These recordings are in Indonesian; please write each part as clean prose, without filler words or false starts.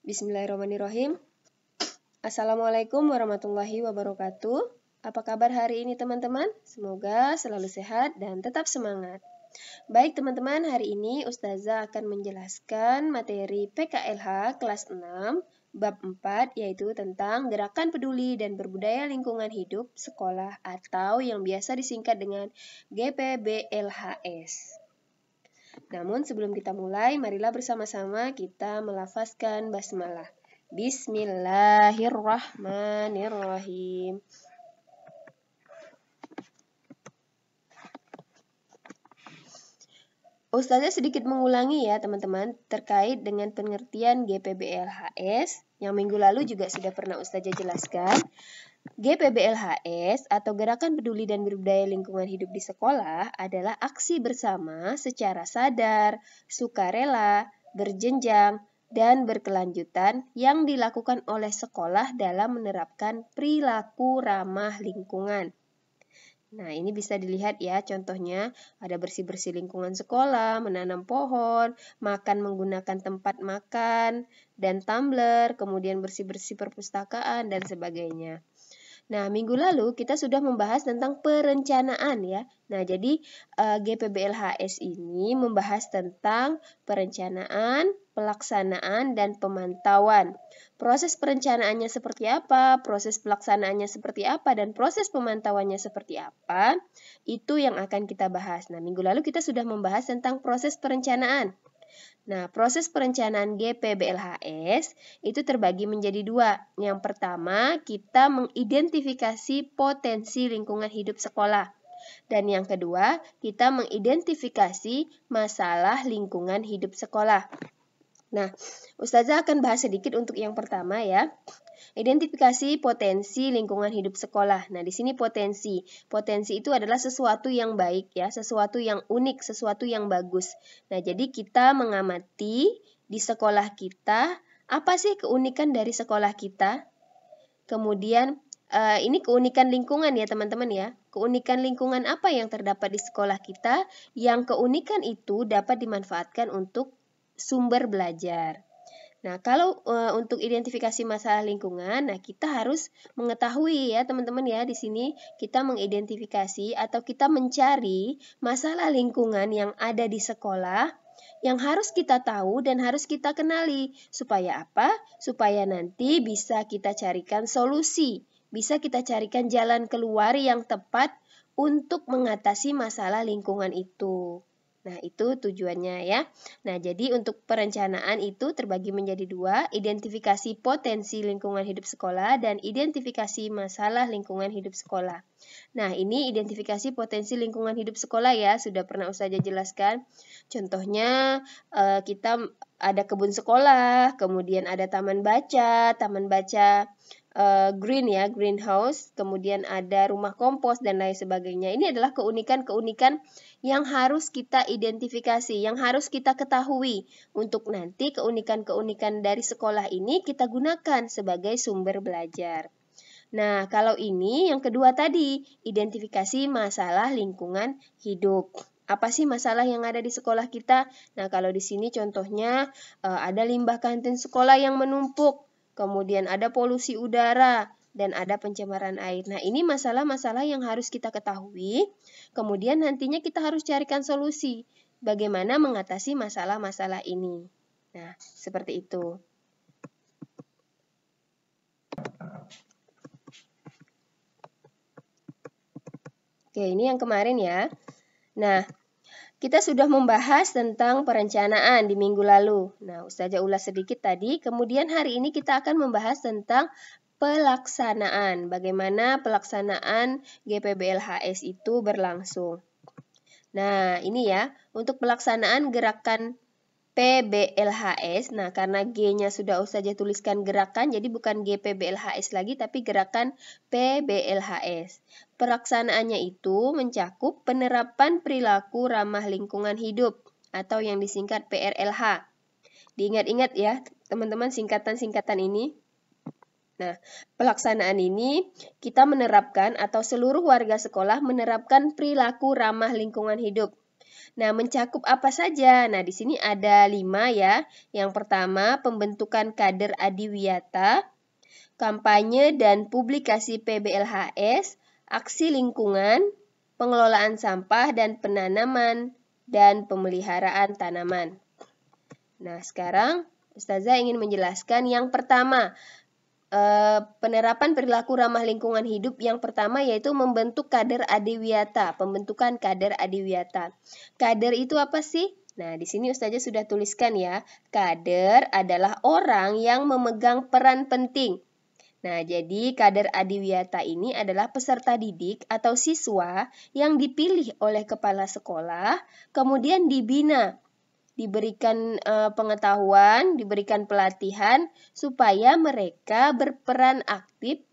Bismillahirrahmanirrahim. Assalamualaikum warahmatullahi wabarakatuh. Apa kabar hari ini teman-teman? Semoga selalu sehat dan tetap semangat. Baik teman-teman, hari ini Ustazah akan menjelaskan materi PKLH kelas 6 bab 4 yaitu tentang gerakan peduli dan berbudaya lingkungan hidup sekolah atau yang biasa disingkat dengan GPBLHS. Namun sebelum kita mulai, marilah bersama-sama kita melafazkan basmalah. Bismillahirrahmanirrahim. Ustazah sedikit mengulangi ya teman-teman terkait dengan pengertian GPBLHS yang minggu lalu juga sudah pernah Ustazah jelaskan. GPBLHS atau Gerakan Peduli dan Berbudaya Lingkungan Hidup di Sekolah adalah aksi bersama secara sadar, sukarela, berjenjang, dan berkelanjutan yang dilakukan oleh sekolah dalam menerapkan perilaku ramah lingkungan. Nah, ini bisa dilihat ya, contohnya ada bersih-bersih lingkungan sekolah, menanam pohon, makan menggunakan tempat makan, dan tumbler, kemudian bersih-bersih perpustakaan, dan sebagainya. Nah, minggu lalu kita sudah membahas tentang perencanaan ya. Nah, jadi GPBLHS ini membahas tentang perencanaan, pelaksanaan, dan pemantauan. Proses perencanaannya seperti apa, proses pelaksanaannya seperti apa, dan proses pemantauannya seperti apa, itu yang akan kita bahas. Nah, minggu lalu kita sudah membahas tentang proses perencanaan. Nah, proses perencanaan GPBLHS itu terbagi menjadi dua. Yang pertama, kita mengidentifikasi potensi lingkungan hidup sekolah. Dan yang kedua, kita mengidentifikasi masalah lingkungan hidup sekolah. Nah, Ustazah akan bahas sedikit untuk yang pertama ya. Identifikasi potensi lingkungan hidup sekolah. Nah, di sini potensi. Potensi itu adalah sesuatu yang baik ya, sesuatu yang unik, sesuatu yang bagus. Nah, jadi kita mengamati di sekolah kita, apa sih keunikan dari sekolah kita? Kemudian ini keunikan lingkungan ya teman-teman ya. Keunikan lingkungan apa yang terdapat di sekolah kita? Yang keunikan itu dapat dimanfaatkan untuk sumber belajar. Nah, kalau untuk identifikasi masalah lingkungan, nah kita harus mengetahui ya teman-teman ya, di sini kita mengidentifikasi atau kita mencari masalah lingkungan yang ada di sekolah yang harus kita tahu dan harus kita kenali. Supaya apa? Supaya nanti bisa kita carikan solusi, bisa kita carikan jalan keluar yang tepat untuk mengatasi masalah lingkungan itu. Nah, itu tujuannya ya. Nah, jadi untuk perencanaan itu terbagi menjadi dua, identifikasi potensi lingkungan hidup sekolah dan identifikasi masalah lingkungan hidup sekolah. Nah, ini identifikasi potensi lingkungan hidup sekolah ya, sudah pernah Ustazah jelaskan. Contohnya kita ada kebun sekolah, kemudian ada taman baca green ya, greenhouse, kemudian ada rumah kompos dan lain sebagainya. Ini adalah keunikan-keunikan yang harus kita identifikasi, yang harus kita ketahui untuk nanti keunikan-keunikan dari sekolah ini kita gunakan sebagai sumber belajar. Nah, kalau ini yang kedua tadi, identifikasi masalah lingkungan hidup. Apa sih masalah yang ada di sekolah kita? Nah, kalau di sini contohnya ada limbah kantin sekolah yang menumpuk, kemudian ada polusi udara, dan ada pencemaran air. Nah, ini masalah-masalah yang harus kita ketahui, kemudian nantinya kita harus carikan solusi. Bagaimana mengatasi masalah-masalah ini. Nah, seperti itu. Oke, ini yang kemarin ya. Nah, kita sudah membahas tentang perencanaan di minggu lalu. Nah, Ustazah ulas sedikit tadi. Kemudian hari ini kita akan membahas tentang pelaksanaan. Bagaimana pelaksanaan GPBLHS itu berlangsung. Nah, ini ya. Untuk pelaksanaan gerakan PBLHS. Nah, karena G-nya sudah Ustazah tuliskan gerakan, jadi bukan GPBLHS lagi, tapi gerakan PBLHS. Pelaksanaannya itu mencakup penerapan perilaku ramah lingkungan hidup, atau yang disingkat PRLH. Diingat-ingat ya, teman-teman, singkatan-singkatan ini. Nah, pelaksanaan ini kita menerapkan atau seluruh warga sekolah menerapkan perilaku ramah lingkungan hidup. Nah, mencakup apa saja? Nah, di sini ada 5 ya. Yang pertama, pembentukan kader adiwiyata, kampanye dan publikasi PBLHS, aksi lingkungan, pengelolaan sampah dan penanaman, dan pemeliharaan tanaman. Nah, sekarang Ustazah ingin menjelaskan yang pertama, penerapan perilaku ramah lingkungan hidup yang pertama yaitu membentuk kader adiwiyata, pembentukan kader adiwiyata. Kader itu apa sih? Nah, di sini Ustazah sudah tuliskan ya. Kader adalah orang yang memegang peran penting. Nah, jadi kader adiwiyata ini adalah peserta didik atau siswa yang dipilih oleh kepala sekolah, kemudian diberikan pengetahuan, diberikan pelatihan supaya mereka berperan aktif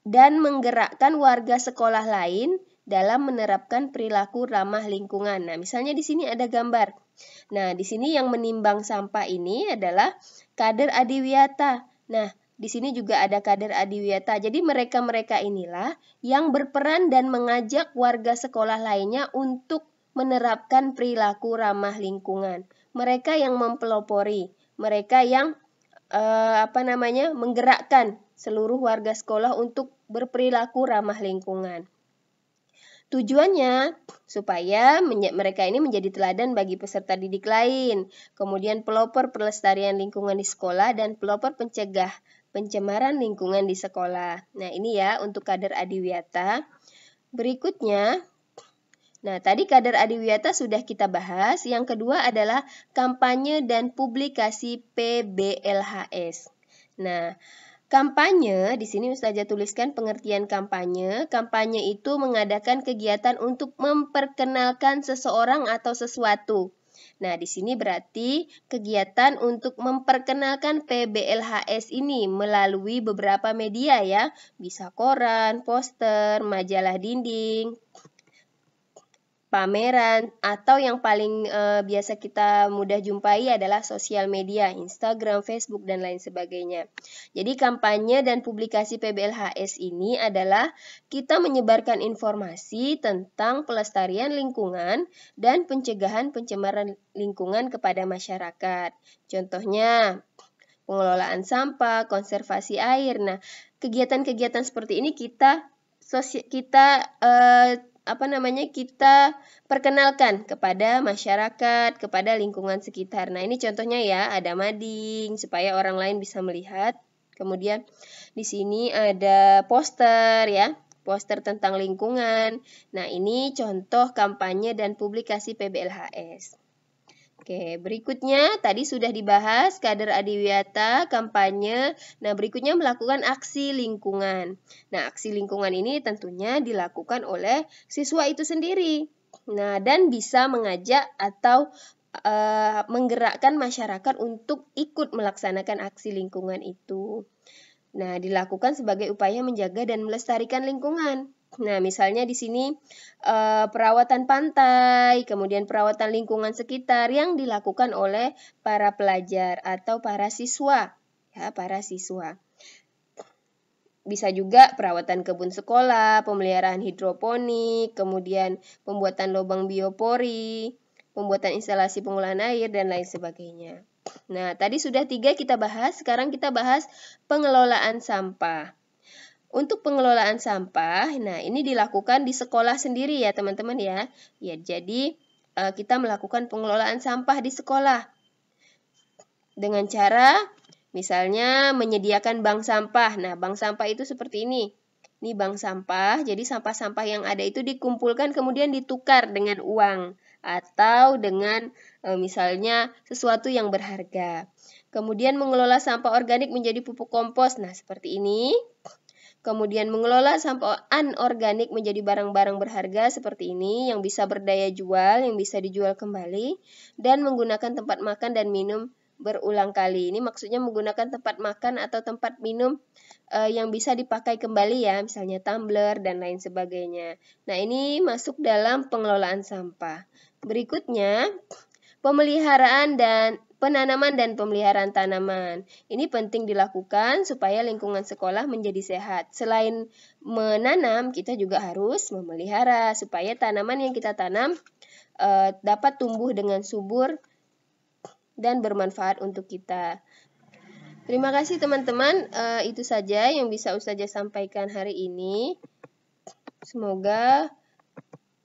dan menggerakkan warga sekolah lain dalam menerapkan perilaku ramah lingkungan. Nah, misalnya di sini ada gambar. Nah, di sini yang menimbang sampah ini adalah kader adiwiyata. Nah, di sini juga ada kader adiwiyata. Jadi mereka-mereka inilah yang berperan dan mengajak warga sekolah lainnya untuk menerapkan perilaku ramah lingkungan. Mereka yang mempelopori, mereka yang menggerakkan seluruh warga sekolah untuk berperilaku ramah lingkungan. Tujuannya supaya mereka ini menjadi teladan bagi peserta didik lain, kemudian pelopor pelestarian lingkungan di sekolah dan pelopor pencegah pencemaran lingkungan di sekolah. Nah, ini ya untuk kader adiwiyata. Berikutnya, nah, tadi kader adiwiyata sudah kita bahas. Yang kedua adalah kampanye dan publikasi PBLHS. Nah, kampanye, di sini Ustazah tuliskan pengertian kampanye. Kampanye itu mengadakan kegiatan untuk memperkenalkan seseorang atau sesuatu. Nah, di sini berarti kegiatan untuk memperkenalkan PBLHS ini melalui beberapa media ya. Bisa koran, poster, majalah dinding, pameran, atau yang paling biasa kita mudah jumpai adalah sosial media, Instagram, Facebook, dan lain sebagainya. Jadi kampanye dan publikasi PBLHS ini adalah kita menyebarkan informasi tentang pelestarian lingkungan dan pencegahan pencemaran lingkungan kepada masyarakat. Contohnya, pengelolaan sampah, konservasi air. Nah, kegiatan-kegiatan seperti ini kita perkenalkan kepada masyarakat, kepada lingkungan sekitar. Nah, ini contohnya ya, ada mading supaya orang lain bisa melihat. Kemudian di sini ada poster ya, poster tentang lingkungan. Nah, ini contoh kampanye dan publikasi PBLHS. Oke, berikutnya tadi sudah dibahas kader adiwiyata, kampanye. Nah, berikutnya melakukan aksi lingkungan. Nah, aksi lingkungan ini tentunya dilakukan oleh siswa itu sendiri. Nah, dan bisa mengajak atau menggerakkan masyarakat untuk ikut melaksanakan aksi lingkungan itu. Nah, dilakukan sebagai upaya menjaga dan melestarikan lingkungan. Nah, misalnya di sini perawatan pantai, kemudian perawatan lingkungan sekitar yang dilakukan oleh para pelajar atau para siswa. Ya, para siswa. Bisa juga perawatan kebun sekolah, pemeliharaan hidroponik, kemudian pembuatan lubang biopori, pembuatan instalasi pengolahan air, dan lain sebagainya. Nah, tadi sudah 3 kita bahas, sekarang kita bahas pengelolaan sampah. Untuk pengelolaan sampah, nah ini dilakukan di sekolah sendiri ya teman-teman ya. Ya, jadi kita melakukan pengelolaan sampah di sekolah dengan cara misalnya menyediakan bank sampah. Nah, bank sampah itu seperti ini. Ini bank sampah, jadi sampah-sampah yang ada itu dikumpulkan kemudian ditukar dengan uang atau dengan misalnya sesuatu yang berharga. Kemudian mengelola sampah organik menjadi pupuk kompos. Nah, seperti ini. Kemudian mengelola sampah anorganik menjadi barang-barang berharga seperti ini yang bisa berdaya jual, yang bisa dijual kembali, dan menggunakan tempat makan dan minum berulang kali. Ini maksudnya menggunakan tempat makan atau tempat minum yang bisa dipakai kembali ya, misalnya tumbler dan lain sebagainya. Nah, ini masuk dalam pengelolaan sampah. Berikutnya, pemeliharaan dan penanaman dan pemeliharaan tanaman. Ini penting dilakukan supaya lingkungan sekolah menjadi sehat. Selain menanam, kita juga harus memelihara supaya tanaman yang kita tanam dapat tumbuh dengan subur dan bermanfaat untuk kita. Terima kasih teman-teman, itu saja yang bisa Ustazah sampaikan hari ini. Semoga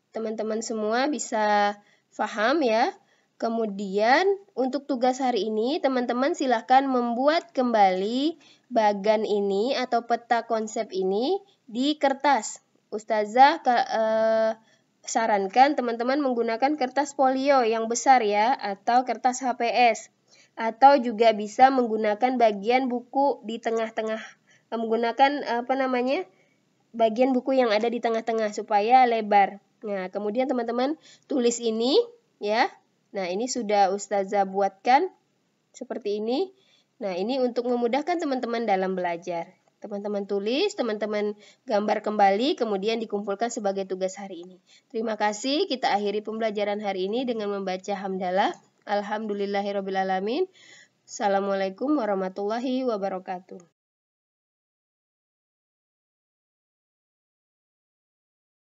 teman-teman semua bisa paham ya. Kemudian untuk tugas hari ini teman-teman silahkan membuat kembali bagan ini atau peta konsep ini di kertas. Ustazah sarankan teman-teman menggunakan kertas folio yang besar ya, atau kertas HPS. Atau juga bisa menggunakan bagian buku di tengah-tengah, menggunakan bagian buku yang ada di tengah-tengah supaya lebar. Nah, kemudian teman-teman tulis ini ya. Nah, ini sudah Ustazah buatkan seperti ini. Nah, ini untuk memudahkan teman-teman dalam belajar. Teman-teman tulis, teman-teman gambar kembali, kemudian dikumpulkan sebagai tugas hari ini. Terima kasih, kita akhiri pembelajaran hari ini dengan membaca hamdalah. Alhamdulillahirrabbilalamin. Assalamualaikum warahmatullahi wabarakatuh.